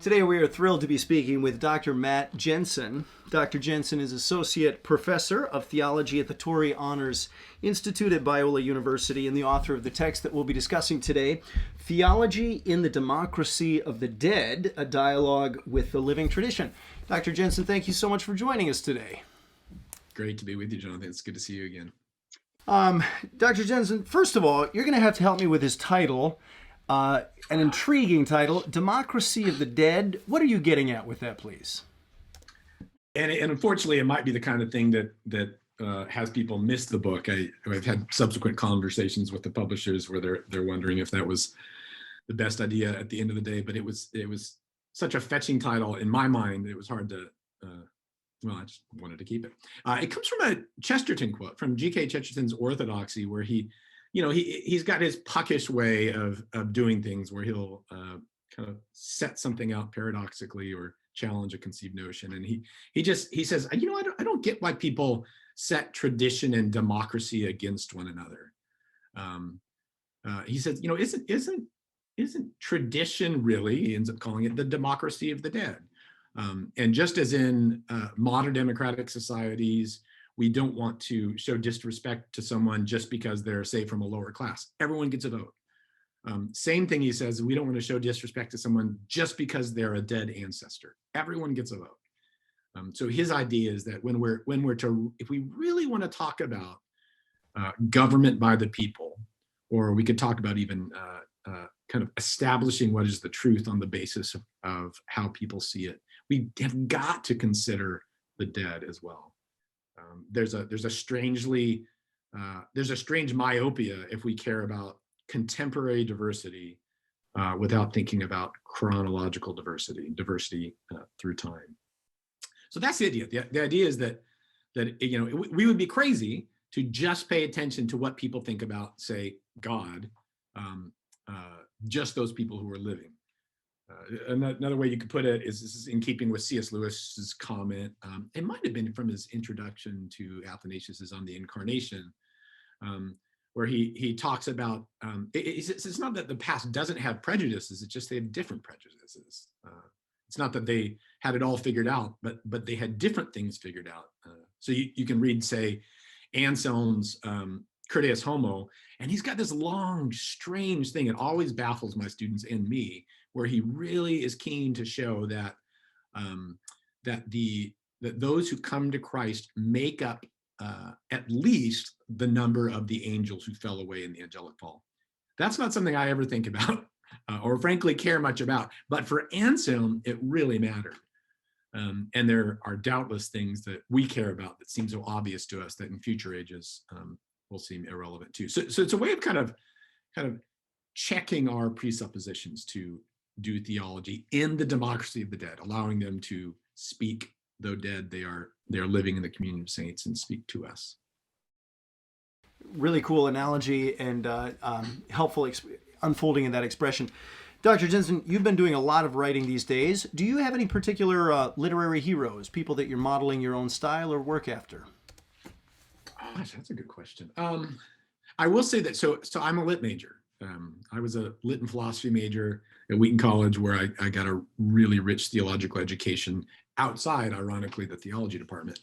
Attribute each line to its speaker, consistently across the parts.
Speaker 1: Today we are thrilled to be speaking with Dr. Matt Jenson. Dr. Jenson is Associate Professor of Theology at the Torrey Honors Institute at Biola University and the author of the text that we'll be discussing today, Theology in the Democracy of the Dead, a dialogue with the living tradition. Dr. Jenson, thank you so much for joining us today.
Speaker 2: Great to be with you, Jonathan. It's good to see you again.
Speaker 1: Dr. Jenson, first of all, you're going to have to help me with his title. An intriguing title, Democracy of the Dead. What are you getting at with that, please?
Speaker 2: And unfortunately, it might be the kind of thing that has people miss the book. I've had subsequent conversations with the publishers where they're wondering if that was the best idea at the end of the day. But it was such a fetching title in my mind. It was hard to. I just wanted to keep it. It comes from a Chesterton quote from G.K. Chesterton's Orthodoxy, where he's got his puckish way of doing things where he'll kind of set something out paradoxically or challenge a conceived notion. And he says, I don't get why people set tradition and democracy against one another. He says, isn't tradition really, he ends up calling it the democracy of the dead. And just as in modern democratic societies, we don't want to show disrespect to someone just because they're, say, from a lower class. Everyone gets a vote. Same thing, he says, we don't want to show disrespect to someone just because they're a dead ancestor. Everyone gets a vote. So his idea is that if we really want to talk about government by the people, or we could talk about even kind of establishing what is the truth on the basis of how people see it, we have got to consider the dead as well. There's a strange myopia if we care about contemporary diversity without thinking about chronological diversity through time. So that's the idea. The idea is that we would be crazy to just pay attention to what people think about, say, God, just those people who are living. Another way you could put it is this is in keeping with C.S. Lewis's comment. It might have been from his introduction to Athanasius on the Incarnation, where he talks about, it's not that the past doesn't have prejudices, it's just they have different prejudices. It's not that they had it all figured out, but they had different things figured out. So you can read, say, Anselm's Critias Homo, and he's got this long, strange thing. It always baffles my students and me, where he really is keen to show that that those who come to Christ make up at least the number of the angels who fell away in the angelic fall. That's not something I ever think about or frankly care much about. But for Anselm, it really mattered. And there are doubtless things that we care about that seem so obvious to us that in future ages will seem irrelevant too. So it's a way of kind of checking our presuppositions to do theology in the democracy of the dead, allowing them to speak, though dead, they are living in the communion of saints and speak to us.
Speaker 1: Really cool analogy and helpful unfolding of that expression. Dr. Jenson, you've been doing a lot of writing these days. Do you have any particular literary heroes, people that you're modeling your own style or work after?
Speaker 2: Gosh, that's a good question. I will say that, so I'm a lit major. I was a lit and philosophy major at Wheaton College, where I got a really rich theological education outside, ironically, the theology department,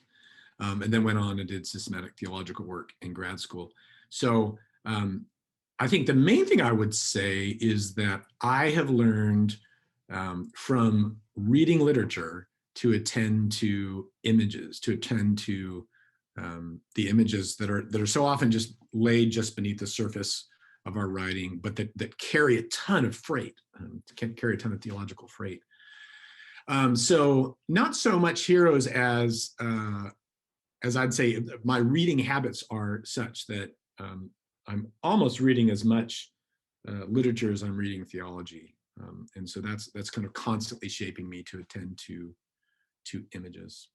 Speaker 2: and then went on and did systematic theological work in grad school. So I think the main thing I would say is that I have learned from reading literature to attend to images, to attend to the images that are so often just laid just beneath the surface of our writing, but that carry a ton of freight, can carry a ton of theological freight. So not so much heroes as I'd say my reading habits are such that I'm almost reading as much literature as I'm reading theology. And so that's kind of constantly shaping me to attend to images.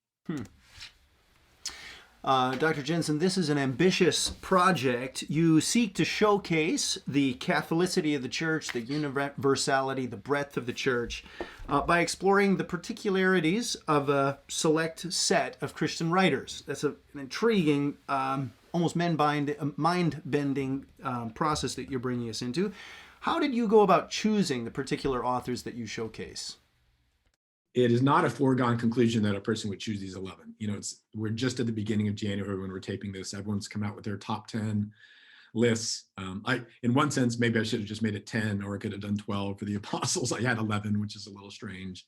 Speaker 1: Dr. Jenson, this is an ambitious project. You seek to showcase the Catholicity of the Church, the universality, the breadth of the Church, by exploring the particularities of a select set of Christian writers. That's an intriguing, almost mind-bending process that you're bringing us into. How did you go about choosing the particular authors that you showcase?
Speaker 2: it is not a foregone conclusion that a person would choose these 11. We're just at the beginning of January when we're taping this. Everyone's come out with their top 10 lists. In one sense, maybe I should have just made it 10, or I could have done 12 for the apostles. I had 11, which is a little strange.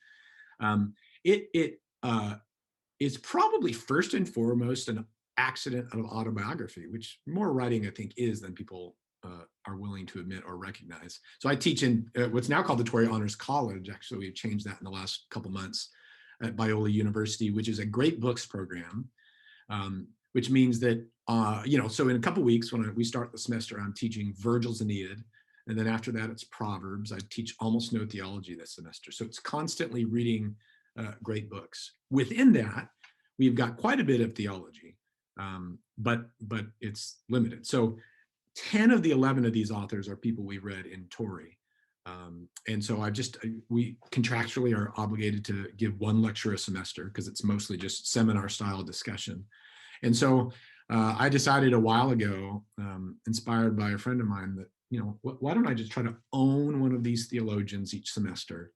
Speaker 2: It is probably first and foremost an accident of autobiography, which more writing, I think, is than people are willing to admit or recognize. So I teach in what's now called the Torrey Honors College. Actually, we've changed that in the last couple months at Biola University, which is a great books program, which means that, so in a couple weeks when we start the semester, I'm teaching Virgil's Aeneid. And then after that, it's Proverbs. I teach almost no theology this semester. So it's constantly reading great books. Within that, we've got quite a bit of theology, but it's limited. So 10 of the 11 of these authors are people we read in Torrey. And so we contractually are obligated to give one lecture a semester because it's mostly just seminar style discussion. And so I decided a while ago, inspired by a friend of mine, that, why don't I just try to own one of these theologians each semester,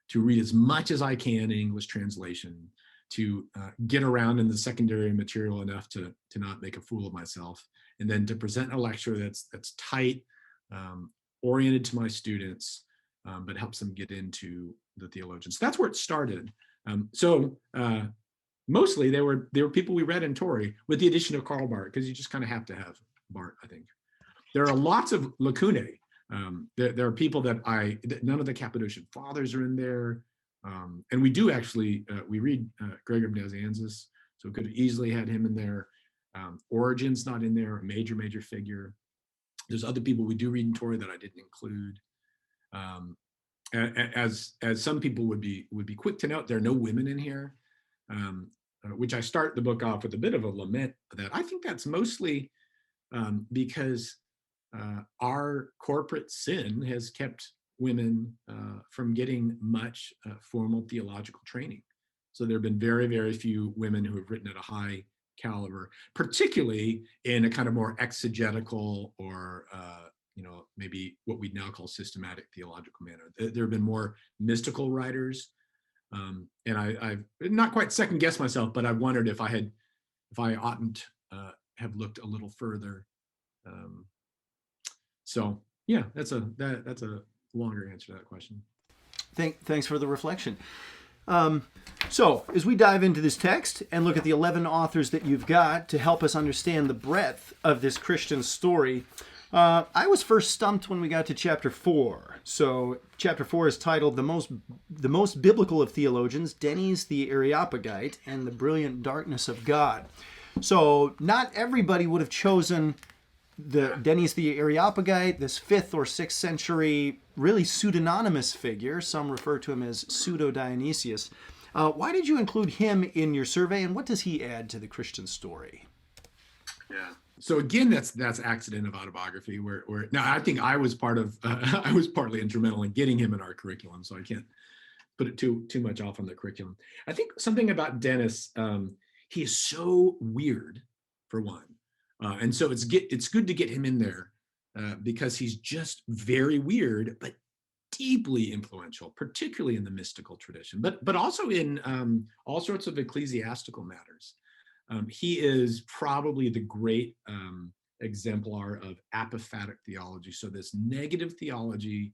Speaker 2: to read as much as I can in English translation, to get around in the secondary material enough to not make a fool of myself, and then to present a lecture that's tight, oriented to my students, but helps them get into the theologians. That's where it started. Mostly they were people we read in Torrey, with the addition of Karl Bart, because you just kind of have to have Bart, I think. There are lots of lacunae. There are people that none of the Cappadocian fathers are in there. And we do actually, we read Gregor of Nazianzus, so could have easily had him in there. Origen's not in there, a major figure. There's other people we do read in Torrey that I didn't include. As some people would be quick to note, there are no women in here, which I start the book off with a bit of a lament that I think that's mostly because our corporate sin has kept women from getting much formal theological training. So there have been very, very few women who have written at a high caliber, particularly in a kind of more exegetical or maybe what we'd now call systematic theological manner. There have been more mystical writers, and I've not quite second guessed myself, but I've wondered if I oughtn't have looked a little further. So yeah, that's a longer answer to that question.
Speaker 1: Thanks for the reflection. So as we dive into this text and look at the 11 authors that you've got to help us understand the breadth of this Christian story, I was first stumped when we got to chapter 4. So chapter 4 is titled The Most Biblical of Theologians, Denis the Areopagite and the Brilliant Darkness of God. So not everybody would have chosen the Denis the Areopagite, this 5th or 6th century, really pseudonymous figure. Some refer to him as Pseudo-Dionysius. Why did you include him in your survey, and what does he add to the Christian story?
Speaker 2: Yeah. So again, that's accident of autobiography. Where now I think I was I was partly instrumental in getting him in our curriculum, so I can't put it too much off on the curriculum. I think something about Denis, he is so weird, for one. And so it's good to get him in there because he's just very weird, but deeply influential, particularly in the mystical tradition, but also in all sorts of ecclesiastical matters. He is probably the great exemplar of apophatic theology. So this negative theology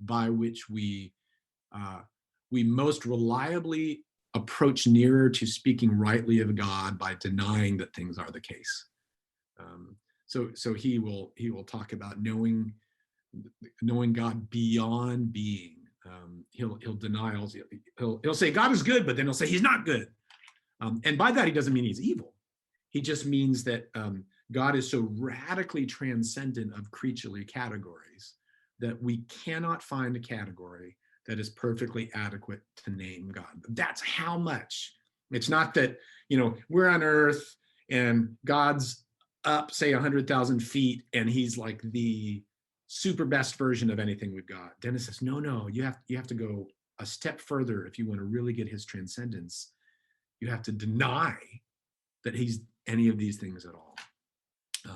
Speaker 2: by which we most reliably approach nearer to speaking rightly of God by denying that things are the case. So he will talk about knowing God beyond being. He'll deny all. He'll say God is good, but then he'll say he's not good. And by that he doesn't mean he's evil. He just means that God is so radically transcendent of creaturely categories that we cannot find a category that is perfectly adequate to name God. That's how much. It's not that we're on earth and God's up, say 100,000 feet, and he's like the super best version of anything we've got. Denis says, no, you have to go a step further if you want to really get his transcendence. You have to deny that he's any of these things at all.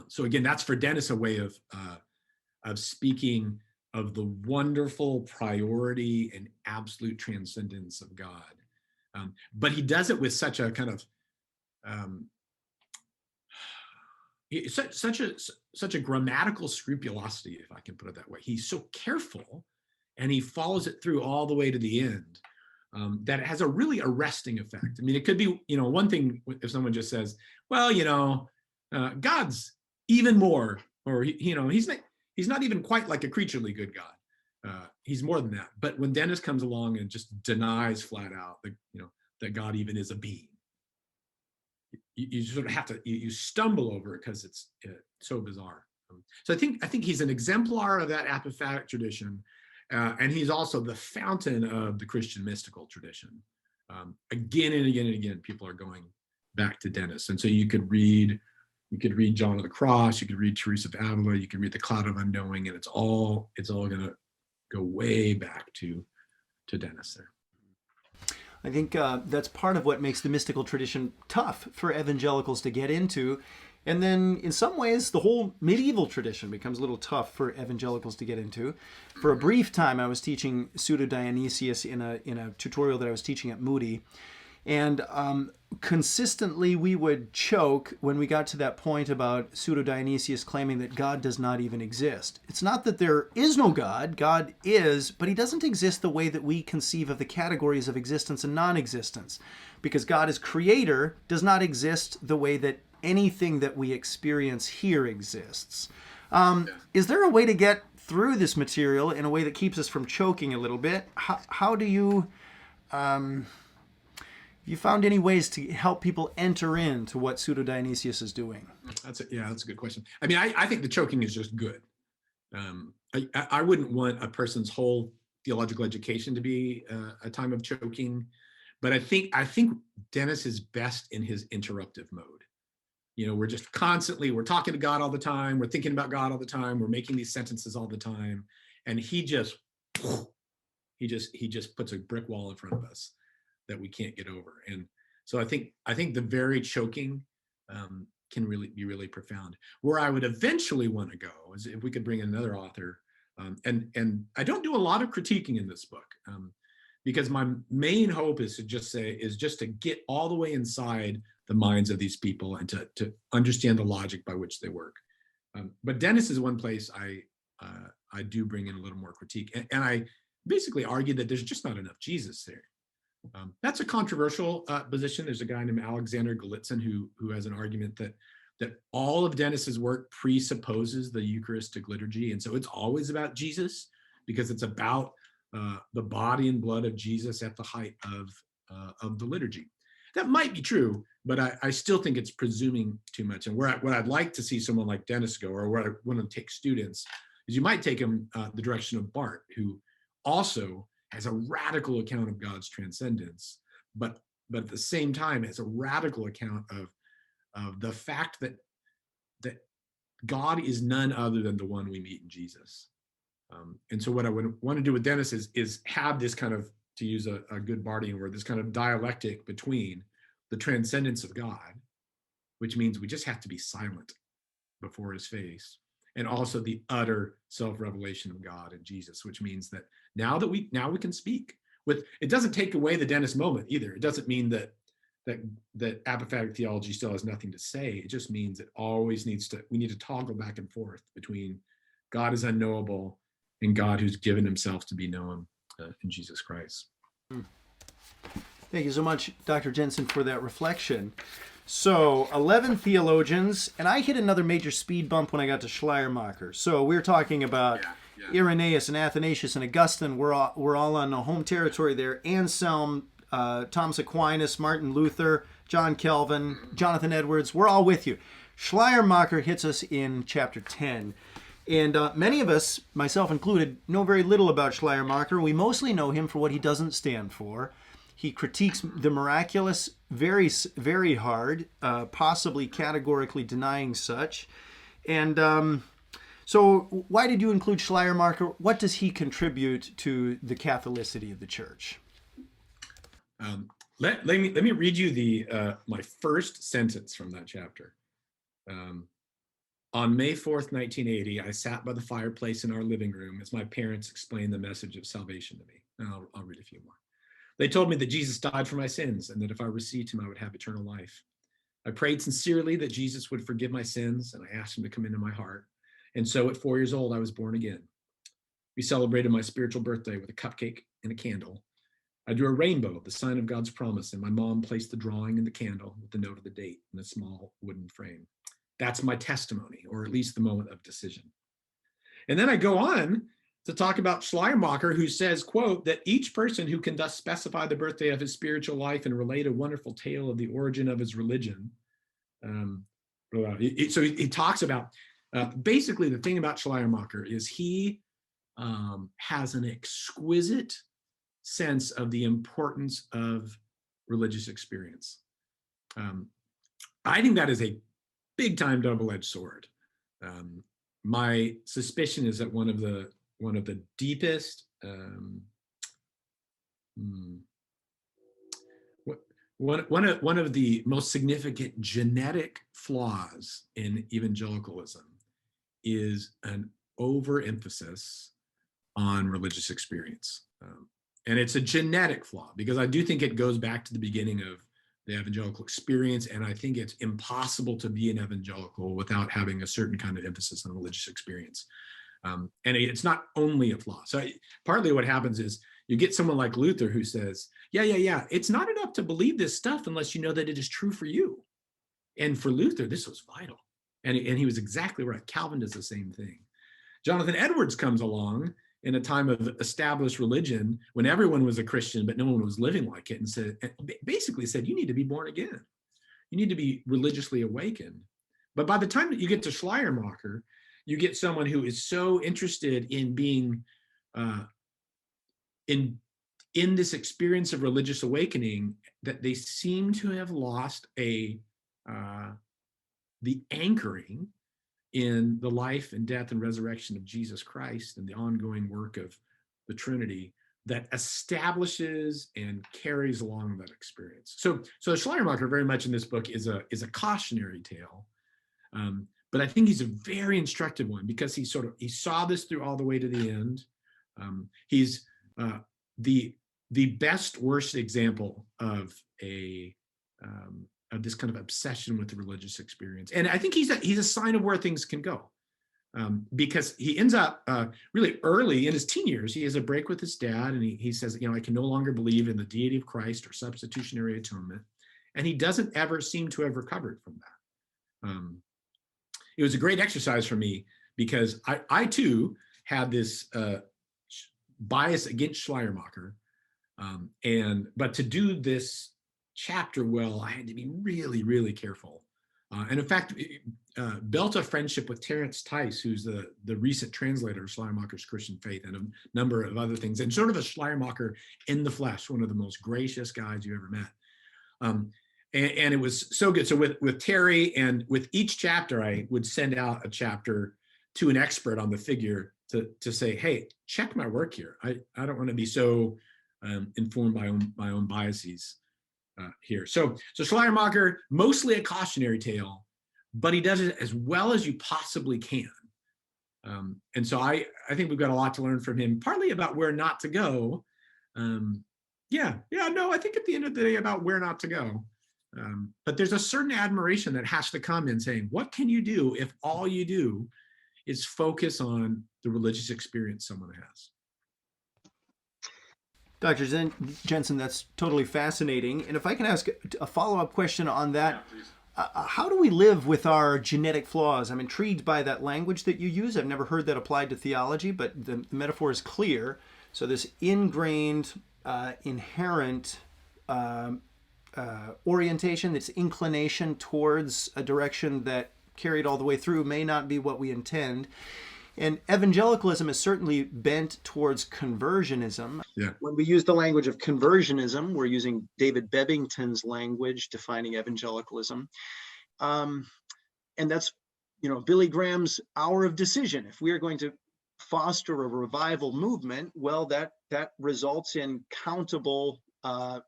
Speaker 2: So again, that's for Denis a way of speaking of the wonderful priority and absolute transcendence of God, But he does it with such a kind of such a grammatical scrupulosity, if I can put it that way. He's so careful, and he follows it through all the way to the end, that it has a really arresting effect. I mean, it could be, one thing if someone just says, well, God's even more, or he's not even quite like a creaturely good God. He's more than that. But when Dennis comes along and just denies flat out that God even is a being, you sort of have to you stumble over it because it's so bizarre. So I think he's an exemplar of that apophatic tradition, and he's also the fountain of the Christian mystical tradition. Again and again and again, people are going back to Dennis, and so you could read John of the Cross, you could read Teresa of Avila, you could read the Cloud of Unknowing, and it's all going to go way back to Dennis there.
Speaker 1: I think that's part of what makes the mystical tradition tough for evangelicals to get into. And then in some ways, the whole medieval tradition becomes a little tough for evangelicals to get into. For a brief time, I was teaching Pseudo-Dionysius in a tutorial that I was teaching at Moody. And consistently, we would choke when we got to that point about Pseudo-Dionysius claiming that God does not even exist. It's not that there is no God. God is, but he doesn't exist the way that we conceive of the categories of existence and non-existence. Because God as creator does not exist the way that anything that we experience here exists. Is there a way to get through this material in a way that keeps us from choking a little bit? How do you... you found any ways to help people enter into what Pseudo-Dionysius is doing?
Speaker 2: That's a good question. I mean, I think the choking is just good. I wouldn't want a person's whole theological education to be a time of choking, but I think Dennis is best in his interruptive mode. We're just we're talking to God all the time, we're thinking about God all the time, we're making these sentences all the time, and he just puts a brick wall in front of us that we can't get over. And so I think the very choking can really be really profound. Where I would eventually want to go is if we could bring in another author, and I don't do a lot of critiquing in this book, because my main hope is just to get all the way inside the minds of these people and to understand the logic by which they work. But Dennis is one place I do bring in a little more critique, and I basically argue that there's just not enough Jesus there. That's a controversial position. There's a guy named Alexander Golitsyn who has an argument that all of Dennis's work presupposes the Eucharistic liturgy, and so it's always about Jesus because it's about the body and blood of Jesus at the height of the liturgy. That might be true, but I still think it's presuming too much. And what I'd like to see someone like Dennis go, or where I want to take students, is you might take them the direction of Bart, who also has a radical account of God's transcendence, but at the same time has a radical account of the fact that God is none other than the one we meet in Jesus. And so what I would want to do with Dennis is have this kind of, to use a good Bartian word, this kind of dialectic between the transcendence of God, which means we just have to be silent before his face, and also the utter self-revelation of God in Jesus, which means that now we can speak. It doesn't take away the Dennis moment either. It doesn't mean that apophatic theology still has nothing to say. It just means it always we need to toggle back and forth between God is unknowable and God who's given himself to be known in Jesus Christ.
Speaker 1: Thank you so much, Dr. Jenson, for that reflection. So, 11 theologians, and I hit another major speed bump when I got to Schleiermacher. So we're talking about Irenaeus and Athanasius and Augustine. We're all on the home territory there. Anselm, Thomas Aquinas, Martin Luther, John Calvin, Jonathan Edwards. We're all with you. Schleiermacher hits us in chapter 10. And many of us, myself included, know very little about Schleiermacher. We mostly know him for what he doesn't stand for. He critiques the miraculous very, very hard, possibly categorically denying such. And so why did you include Schleiermacher? What does he contribute to the Catholicity of the Church?
Speaker 2: Let me read you my first sentence from that chapter. On May 4th, 1980, I sat by the fireplace in our living room as my parents explained the message of salvation to me. And I'll read a few more. They told me that Jesus died for my sins and that if I received him, I would have eternal life. I prayed sincerely that Jesus would forgive my sins, and I asked him to come into my heart. And so at 4 years old, I was born again. We celebrated my spiritual birthday with a cupcake and a candle. I drew a rainbow, the sign of God's promise, and my mom placed the drawing in the candle with the note of the date in a small wooden frame. That's my testimony, or at least the moment of decision. And then I go on to talk about Schleiermacher, who says, quote, that each person who can thus specify the birthday of his spiritual life and relate a wonderful tale of the origin of his religion. So he talks about, basically the thing about Schleiermacher is he has an exquisite sense of the importance of religious experience. I think that is a big time double-edged sword. My suspicion is that one of the deepest one of the most significant genetic flaws in evangelicalism is an overemphasis on religious experience. And it's a genetic flaw, because I do think it goes back to the beginning of the evangelical experience, and I think it's impossible to be an evangelical without having a certain kind of emphasis on religious experience. And it's not only a flaw. So partly what happens is you get someone like Luther who says, yeah, it's not enough to believe this stuff unless you know that it is true for you. And for Luther, this was vital. And he was exactly right. Calvin does the same thing. Jonathan Edwards comes along in a time of established religion when everyone was a Christian, but no one was living like it, and basically said, you need to be born again. You need to be religiously awakened. But by the time that you get to Schleiermacher, you get someone who is so interested in being in this experience of religious awakening that they seem to have lost the anchoring in the life and death and resurrection of Jesus Christ and the ongoing work of the Trinity that establishes and carries along that experience. So Schleiermacher very much in this book is a cautionary tale, but I think he's a very instructive one, because he saw this through all the way to the end. He's the best worst example of this kind of obsession with the religious experience. And I think he's a sign of where things can go, because he ends up really early in his teen years. He has a break with his dad, and he says, I can no longer believe in the deity of Christ or substitutionary atonement. And he doesn't ever seem to have recovered from that. It was a great exercise for me, because I too had this bias against Schleiermacher. But to do this chapter well, I had to be really, really careful. And in fact, built a friendship with Terence Tice, who's the recent translator of Schleiermacher's Christian Faith and a number of other things, and sort of a Schleiermacher in the flesh, one of the most gracious guys you ever met. And it was so good. So with Terry, and with each chapter, I would send out a chapter to an expert on the figure to say, hey, check my work here. I don't want to be so informed by my own biases here. So Schleiermacher, mostly a cautionary tale, but he does it as well as you possibly can. And so I think we've got a lot to learn from him, partly about where not to go. I think at the end of the day about where not to go. But there's a certain admiration that has to come in saying, what can you do if all you do is focus on the religious experience someone has?
Speaker 1: Dr. Jenson, that's totally fascinating. And if I can ask a follow-up question on that, how do we live with our genetic flaws? I'm intrigued by that language that you use. I've never heard that applied to theology, but the metaphor is clear. So this ingrained, inherent orientation, this inclination towards a direction that carried all the way through may not be what we intend. And evangelicalism is certainly bent towards conversionism.
Speaker 2: Yeah.
Speaker 1: When we use the language of conversionism, we're using David Bebbington's language defining evangelicalism. And that's, Billy Graham's hour of decision. If we are going to foster a revival movement, well, that results in countable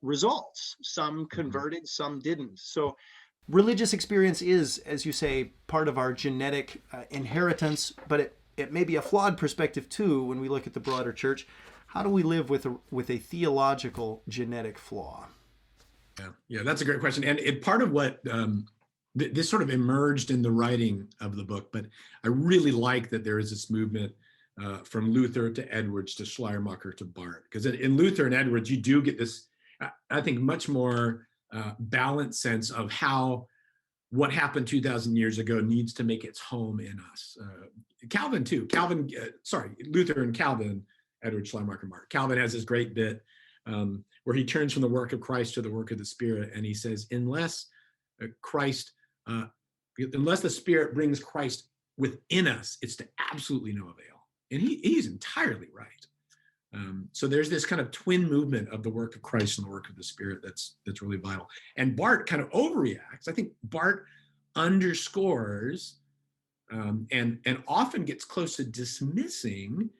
Speaker 1: results. Some converted, some didn't. So religious experience is, as you say, part of our genetic inheritance, but it may be a flawed perspective too when we look at the broader church. How do we live with a theological genetic flaw?
Speaker 2: Yeah, that's a great question. And part of what this sort of emerged in the writing of the book, but I really like that there is this movement from Luther to Edwards to Schleiermacher to Bart. Because in Luther and Edwards, you do get this, I think, much more balanced sense of how what happened 2,000 years ago needs to make its home in us. Calvin too. Luther and Calvin, Edward, Schleiermacher, Bart. Calvin has this great bit where he turns from the work of Christ to the work of the Spirit, and he says, unless the Spirit brings Christ within us, it's to absolutely no avail. And he's entirely right. So there's this kind of twin movement of the work of Christ and the work of the Spirit that's really vital. And Bart kind of overreacts. I think Bart underscores and often gets close to dismissing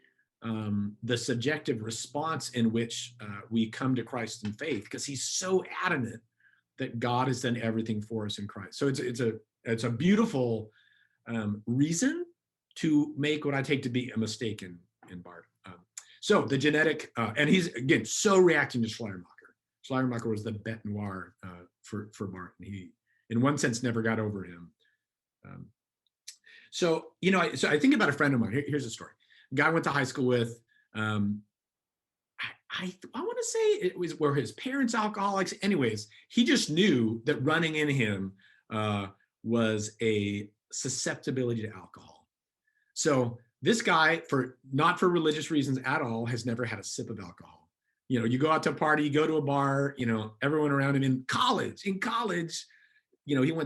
Speaker 2: the subjective response in which we come to Christ in faith, because he's so adamant that God has done everything for us in Christ. So it's a beautiful reason to make what I take to be a mistake in Bart. So the genetic, and he's, again, so reacting to Schleiermacher. Schleiermacher was the bête noire for Bart, and he, in one sense, never got over him. So I think about a friend of mine. Here's a story. A guy I went to high school with. I want to say it was where his parents alcoholics. Anyways, he just knew that running in him was a susceptibility to alcohol. So this guy, not for religious reasons at all, has never had a sip of alcohol. You go out to a party, you go to a bar, everyone around him in college, he went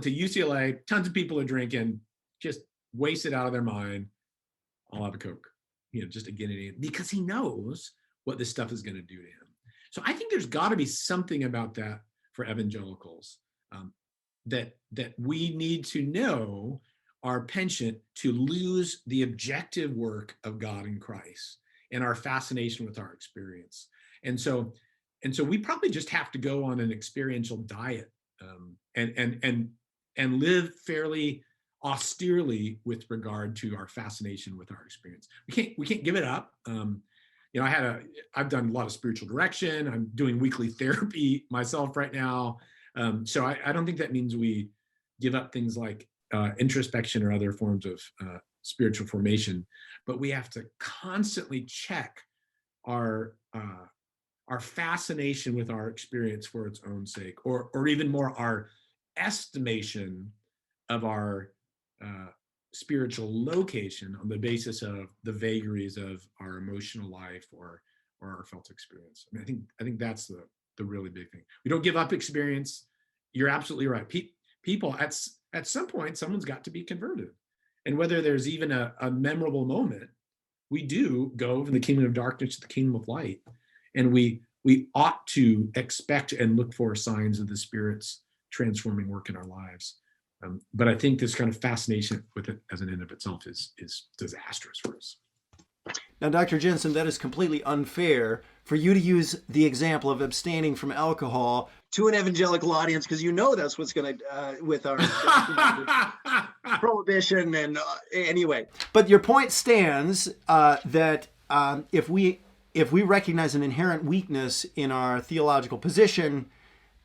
Speaker 2: to UCLA, tons of people are drinking, just wasted out of their mind. I'll have a Coke, just to get it in, because he knows what this stuff is going to do to him. So I think there's got to be something about that for evangelicals, that we need to know our penchant to lose the objective work of God in Christ and our fascination with our experience. And so we probably just have to go on an experiential diet and live fairly austerely with regard to our fascination with our experience. We can't give it up. I've done a lot of spiritual direction. I'm doing weekly therapy myself right now. So I don't think that means we give up things like introspection or other forms of spiritual formation, but we have to constantly check our fascination with our experience for its own sake, or even more, our estimation of our spiritual location on the basis of the vagaries of our emotional life or our felt experience. I think that's the really big thing. We don't give up experience. You're absolutely right. People at some point, someone's got to be converted. And whether there's even a memorable moment, we do go from the kingdom of darkness to the kingdom of light. And we ought to expect and look for signs of the Spirit's transforming work in our lives. But I think this kind of fascination with it as an end of itself is disastrous for us.
Speaker 1: Now, Dr. Jenson, that is completely unfair for you to use the example of abstaining from alcohol to an evangelical audience, because that's what's going to, with our prohibition and anyway. But your point stands that if we recognize an inherent weakness in our theological position,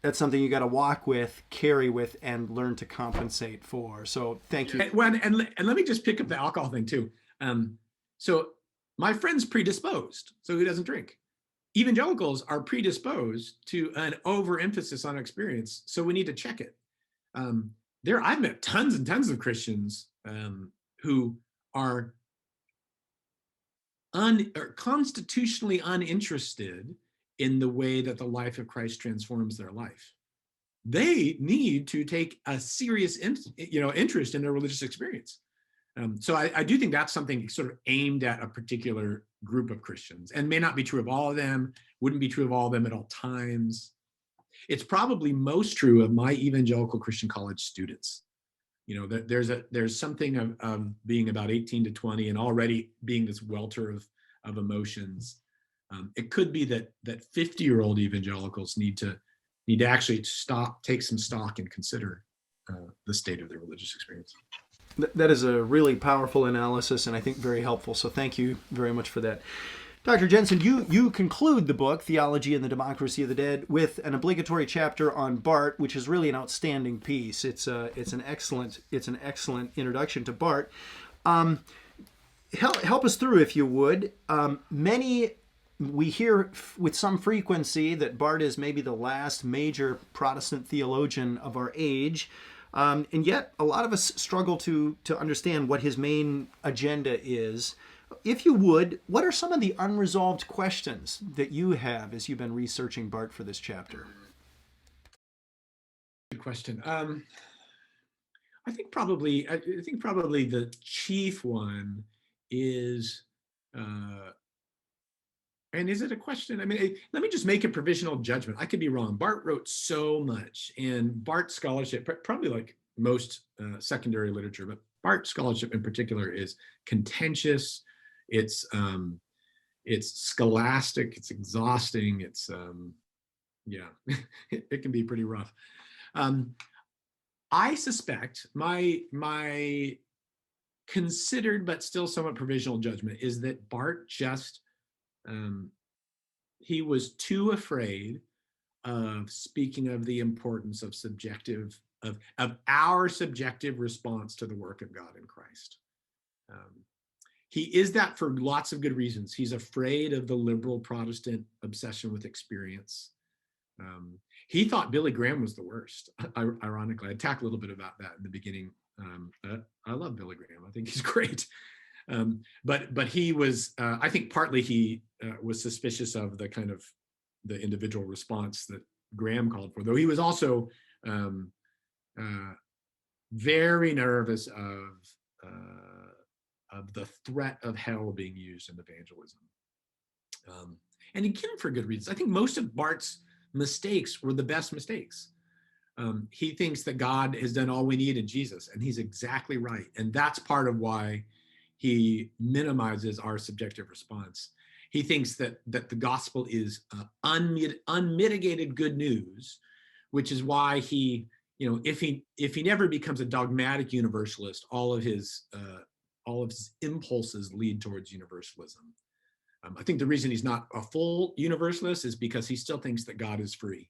Speaker 1: that's something you got to walk with, carry with, and learn to compensate for. So thank you.
Speaker 2: And let me just pick up the alcohol thing too. So my friend's predisposed, so he doesn't drink. Evangelicals are predisposed to an overemphasis on experience, so we need to check it. I've met tons and tons of Christians who are constitutionally uninterested in the way that the life of Christ transforms their life. They need to take a serious interest in their religious experience. So I do think that's something sort of aimed at a particular group of Christians, and may not be true of all of them, wouldn't be true of all of them at all times. It's probably most true of my evangelical Christian college students. There's something of being about 18 to 20 and already being this welter of emotions. It could be that 50-year-old evangelicals need to actually take some stock and consider the state of their religious experience. That
Speaker 1: is a really powerful analysis, and I think very helpful. So thank you very much for that. Dr. Jenson, you conclude the book, Theology and the Democracy of the Dead, with an obligatory chapter on Bart, which is really an outstanding piece. It's an excellent introduction to Bart. Help us through, if you would. We hear with some frequency that Bart is maybe the last major Protestant theologian of our age, and yet a lot of us struggle to understand what his main agenda is. If you would, what are some of the unresolved questions that you have as you've been researching Bart for this chapter?
Speaker 2: Good question. I think probably the chief one is, and is it a question? I mean, let me just make a provisional judgment. I could be wrong. Bart wrote so much, and Bart's scholarship, probably like most secondary literature, but Bart's scholarship in particular is contentious. It's scholastic. It's exhausting. It's it can be pretty rough. I suspect my considered but still somewhat provisional judgment is that Bart just he was too afraid of speaking of the importance of our subjective response to the work of God in Christ. He is that for lots of good reasons. He's afraid of the liberal Protestant obsession with experience. He thought Billy Graham was the worst. Ironically, I talked a little bit about that in the beginning. I love Billy Graham. I think he's great. But he was, I think partly he was suspicious of the kind of the individual response that Graham called for, though he was also very nervous of the threat of hell being used in evangelism. And again, for good reasons. I think most of Bart's mistakes were the best mistakes. He thinks that God has done all we need in Jesus, and he's exactly right. And that's part of why he minimizes our subjective response. He thinks that the gospel is unmitigated good news, which is why he, if he never becomes a dogmatic universalist, all of his impulses lead towards universalism. I think the reason he's not a full universalist is because he still thinks that God is free,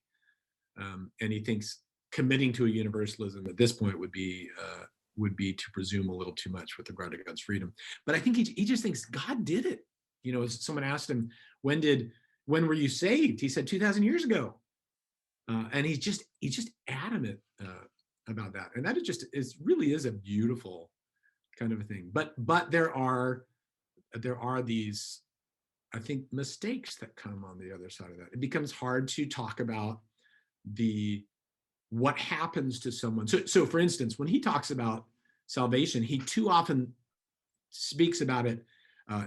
Speaker 2: and he thinks committing to a universalism at this point would be to presume a little too much with regard to God's freedom. But I think he just thinks God did it. Someone asked him, when were you saved? He said 2,000 years ago, and he's just adamant about that. And that really is a beautiful kind of a thing. But there are these, I think, mistakes that come on the other side of that. It becomes hard to talk about what happens to someone. So for instance, when he talks about salvation, he too often speaks about it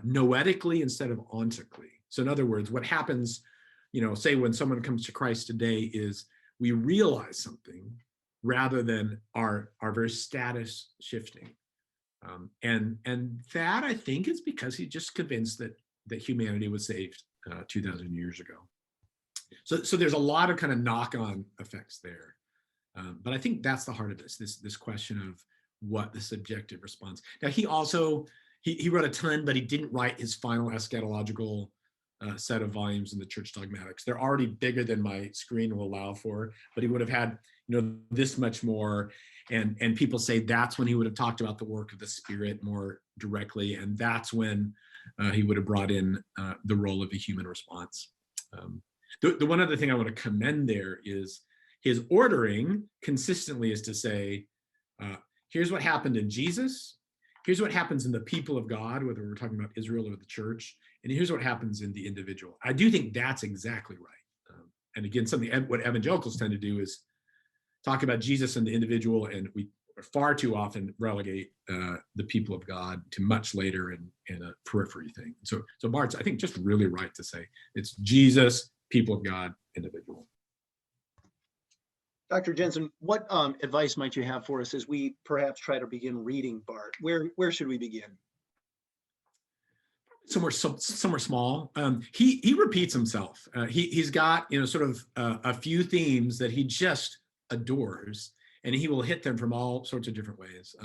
Speaker 2: noetically instead of ontically. So in other words, what happens, say when someone comes to Christ today is we realize something rather than our very status shifting. And that, I think, is because he's just convinced that humanity was saved 2,000 years ago. So there's a lot of kind of knock-on effects there. But I think that's the heart of this question of what the subjective response. Now, he also, he wrote a ton, but he didn't write his final eschatological set of volumes in the Church Dogmatics. They're already bigger than my screen will allow for, but he would have had, this much more. And people say that's when he would have talked about the work of the Spirit more directly. And that's when he would have brought in the role of the human response. The one other thing I want to commend there is his ordering consistently is to say, here's what happened in Jesus. Here's what happens in the people of God, whether we're talking about Israel or the church. And here's what happens in the individual. I do think that's exactly right. And again, what evangelicals tend to do is talk about Jesus and the individual, and we far too often relegate the people of God to much later in a periphery thing. So Bart's, I think, just really right to say it's Jesus, people of God, individual.
Speaker 1: Dr. Jenson, what advice might you have for us as we perhaps try to begin reading Bart? Where should we begin?
Speaker 2: Somewhere small. He repeats himself. He's got sort of a few themes that he just adores, and he will hit them from all sorts of different ways.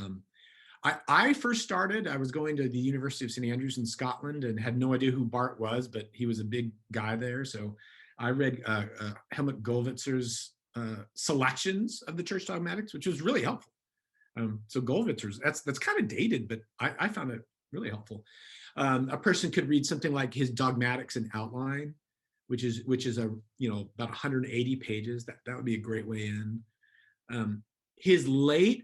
Speaker 2: I first started, I was going to the University of St. Andrews in Scotland and had no idea who Bart was, but he was a big guy there. So I read Helmut Gollwitzer's selections of the church dogmatics, which was really helpful. So Gollwitzer's, that's kind of dated, but I found it really helpful. A person could read something like his Dogmatics and Outline, which is a about 180 pages. That would be a great way in. His late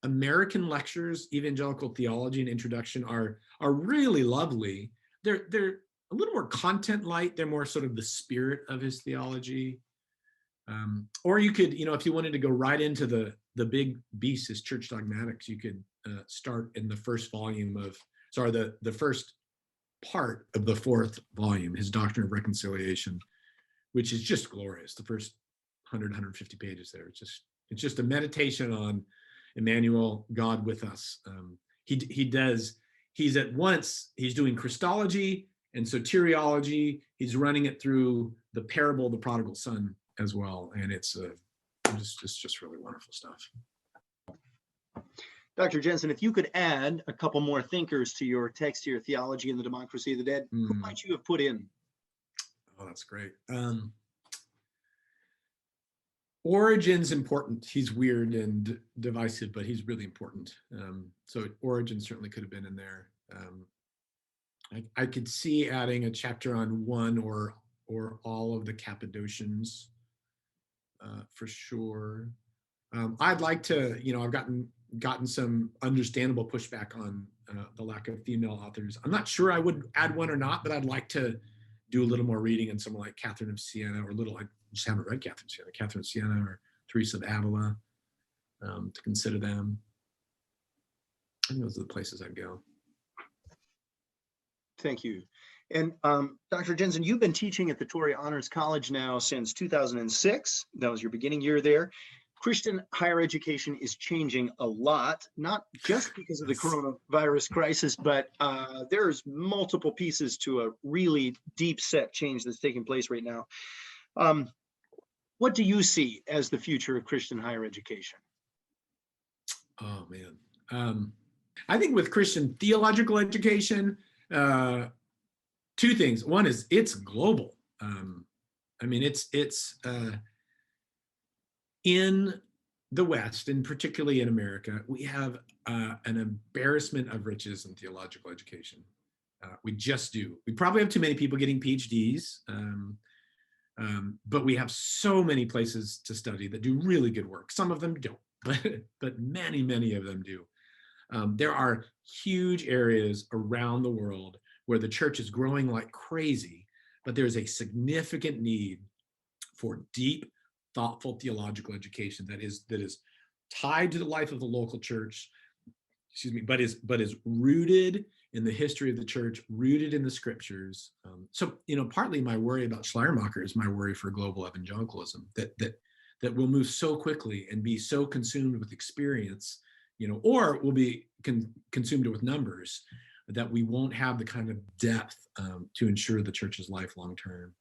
Speaker 2: American lectures, Evangelical Theology and Introduction, are really lovely. They're a little more content light. They're more sort of the spirit of his theology. Or you could, if you wanted to go right into the big beast, his church dogmatics, you could start in the first volume of, the first part of the fourth volume, his Doctrine of Reconciliation, which is just glorious. The first 150 pages there. It's just a meditation on Emmanuel, God with us. He's doing Christology and soteriology. He's running it through the parable of the prodigal son as well. And it's just really wonderful stuff.
Speaker 1: Dr. Jenson, if you could add a couple more thinkers to your text here, Theology and the Democracy of the Dead, who might you have put in?
Speaker 2: Oh, that's great. Origen's important. He's weird and divisive, but he's really important. So Origen certainly could have been in there. I could see adding a chapter on one or all of the Cappadocians for sure. I'd like to, I've gotten some understandable pushback on the lack of female authors. I'm not sure I would add one or not, but I'd like to do a little more reading on someone like Catherine of Siena, I just haven't read Catherine of Siena or Teresa of Avila, to consider them. I think those are the places I'd go.
Speaker 1: Thank you. And Dr. Jenson, you've been teaching at the Torrey Honors College now since 2006. That was your beginning year there. Christian higher education is changing a lot, not just because of the coronavirus crisis, but there's multiple pieces to a really deep set change that's taking place right now. What do you see as the future of Christian higher education?
Speaker 2: Oh, man. I think with Christian theological education, two things. One is it's global. It's in the West, and particularly in America, we have an embarrassment of riches in theological education. We just do. We probably have too many people getting PhDs, but we have so many places to study that do really good work. Some of them don't, but many, many of them do. There are huge areas around the world where the church is growing like crazy, but there's a significant need for deep, thoughtful theological education that is tied to the life of the local church, but is rooted in the history of the church, rooted in the scriptures. So partly my worry about Schleiermacher is my worry for global evangelicalism, that will move so quickly and be so consumed with experience, or will be consumed with numbers, that we won't have the kind of depth to ensure the church's life long term.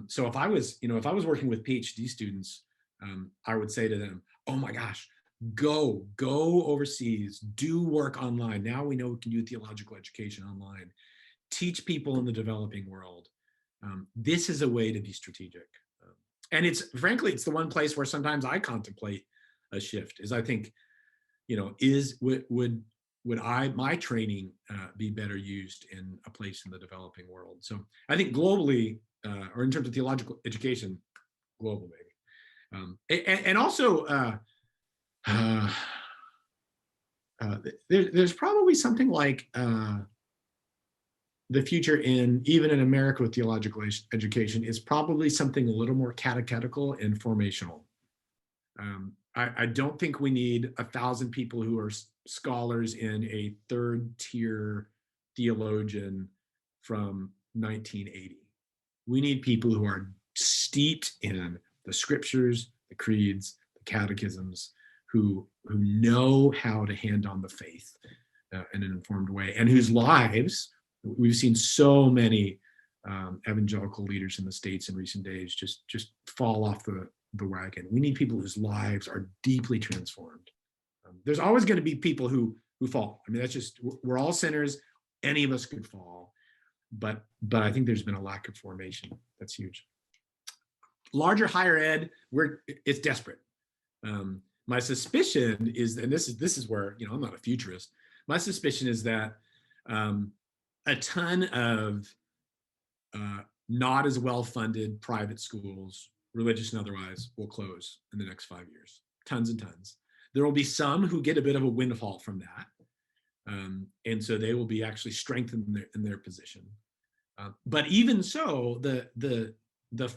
Speaker 2: So if I was working with PhD students, I would say to them, oh my gosh, go overseas, do work online. Now we know we can do theological education online. Teach people in the developing world. This is a way to be strategic. And it's the one place where sometimes I contemplate a shift, is I think, would my training be better used in a place in the developing world? So I think globally, or in terms of theological education, global maybe. And also, there's probably something like the future even in America with theological education is probably something a little more catechetical and formational. I don't think we need 1,000 people who are scholars in a third-tier theologian from 1980. We need people who are steeped in the scriptures, the creeds, the catechisms, who know how to hand on the faith in an informed way, and whose lives, we've seen so many evangelical leaders in the States in recent days just fall off the wagon. We need people whose lives are deeply transformed. There's always going to be people who who fall. I mean, that's just, we're all sinners. Any of us could fall, but I think there's been a lack of formation. That's huge. Larger higher ed, it's desperate. My suspicion is, and this is where, I'm not a futurist. My suspicion is that a ton of not as well-funded private schools, religious and otherwise, will close in the next 5 years. Tons and tons. There will be some who get a bit of a windfall from that. And so they will be actually strengthened in their position. But even so, the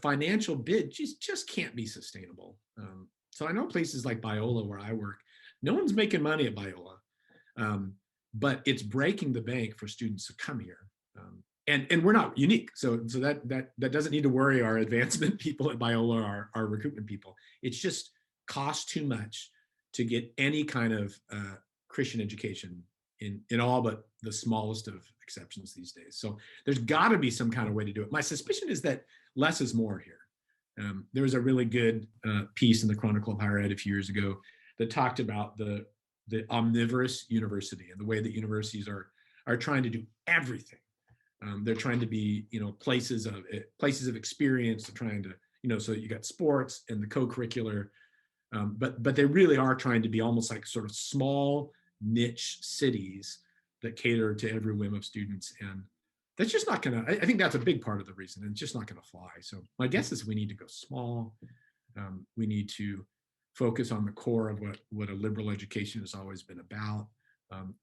Speaker 2: financial bid just can't be sustainable. So I know places like Biola, where I work, no one's making money at Biola, but it's breaking the bank for students to come here. And we're not unique. So that doesn't need to worry our advancement people at Biola or our recruitment people. It's just costs too much to get any kind of Christian education in all but the smallest of exceptions these days. So there's got to be some kind of way to do it. My suspicion is that less is more here. There was a really good piece in the Chronicle of Higher Ed a few years ago that talked about the Omnivorous University and the way that universities are trying to do everything. They're trying to be, places of experience. They're trying to, so you got sports and the co-curricular, but they really are trying to be almost like sort of small niche cities that cater to every whim of students. And that's just not going to, I think that's a big part of the reason, and it's just not going to fly. So my guess is we need to go small. We need to focus on the core of what a liberal education has always been about,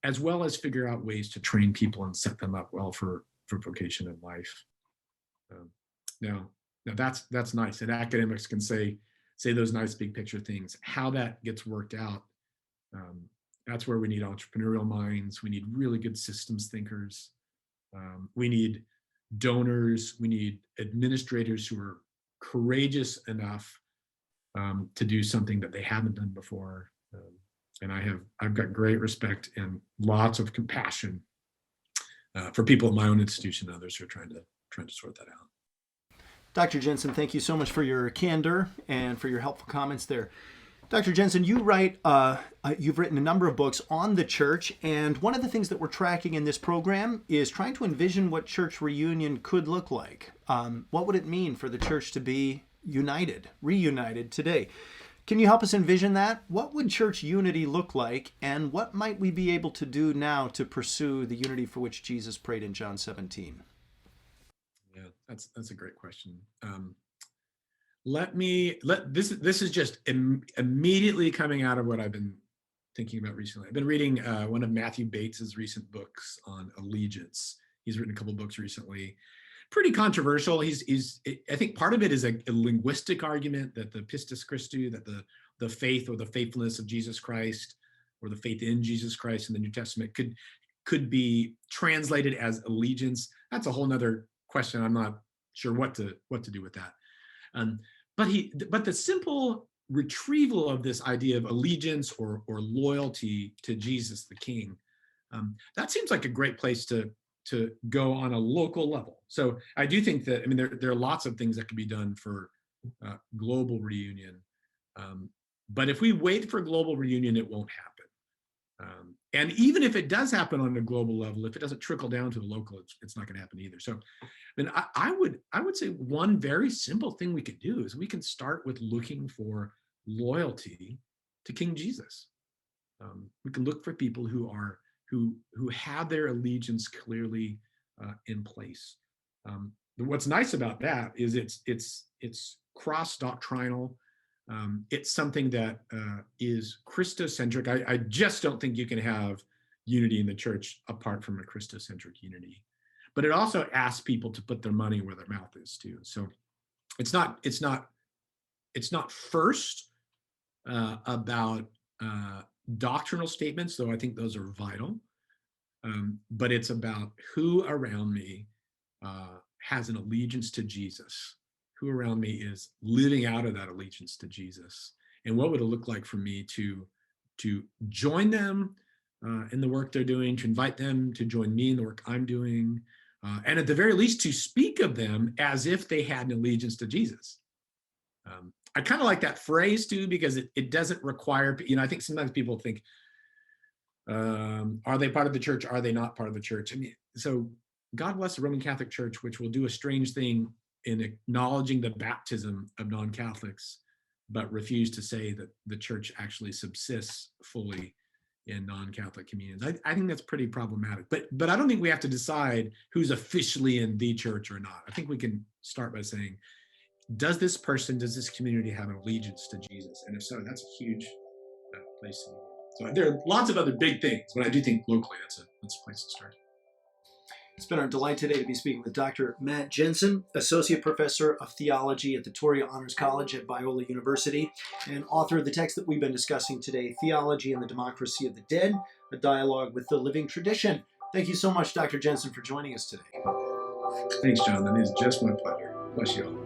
Speaker 2: as well as figure out ways to train people and set them up well for vocation in life. Now that's nice, and academics can say those nice big picture things. How that gets worked out, that's where we need entrepreneurial minds. We need really good systems thinkers. We need donors. We need administrators who are courageous enough to do something that they haven't done before. And I've got great respect and lots of compassion for people at my own institution and others who are trying to sort that out.
Speaker 1: Dr. Jenson, thank you so much for your candor and for your helpful comments there. Dr. Jenson, you've written a number of books on the church, and one of the things that we're tracking in this program is trying to envision what church reunion could look like. What would it mean for the church to be reunited today? Can you help us envision that? What would church unity look like, and what might we be able to do now to pursue the unity for which Jesus prayed in John 17?
Speaker 2: Yeah, that's a great question. This is just immediately coming out of what I've been thinking about recently. I've been reading one of Matthew Bates's recent books on allegiance. He's written a couple books recently. Pretty controversial. I think part of it is a linguistic argument that the pistis Christi, that the faith or the faithfulness of Jesus Christ, or the faith in Jesus Christ in the New Testament could be translated as allegiance. That's a whole nother question. I'm not sure what to do with that. But the simple retrieval of this idea of allegiance or loyalty to Jesus the King, that seems like a great place to go on a local level. So I do think that, there are lots of things that can be done for global reunion. But if we wait for global reunion, it won't happen. And even if it does happen on a global level, if it doesn't trickle down to the local, it's not going to happen either. So I would say one very simple thing we could do is we can start with looking for loyalty to King Jesus. We can look for people who have their allegiance clearly in place. What's nice about that is it's cross-doctrinal. It's something that is Christocentric. I just don't think you can have unity in the church apart from a Christocentric unity. But it also asks people to put their money where their mouth is too. So it's not first about doctrinal statements, though I think those are vital. But it's about who around me has an allegiance to Jesus, who around me is living out of that allegiance to Jesus, and what would it look like for me to join them in the work they're doing, to invite them to join me in the work I'm doing, and at the very least to speak of them as if they had an allegiance to Jesus. I kind of like that phrase too, because it doesn't require, I think sometimes people think, Are they part of the church? Are they not part of the church? I mean, so God bless the Roman Catholic Church, which will do a strange thing in acknowledging the baptism of non-Catholics, but refuse to say that the church actually subsists fully in non-Catholic communions. I think that's pretty problematic. But I don't think we have to decide who's officially in the church or not. I think we can start by saying, does this community have an allegiance to Jesus? And if so, that's a huge place to be. So there are lots of other big things, but I do think locally that's a place to start.
Speaker 1: It's been our delight today to be speaking with Dr. Matt Jenson, Associate Professor of Theology at the Torrey Honors College at Biola University, and author of the text that we've been discussing today, Theology and the Democracy of the Dead, a dialogue with the living tradition. Thank you so much, Dr. Jenson, for joining us today.
Speaker 2: Thanks, Jonathan. It's just my pleasure. Bless you all.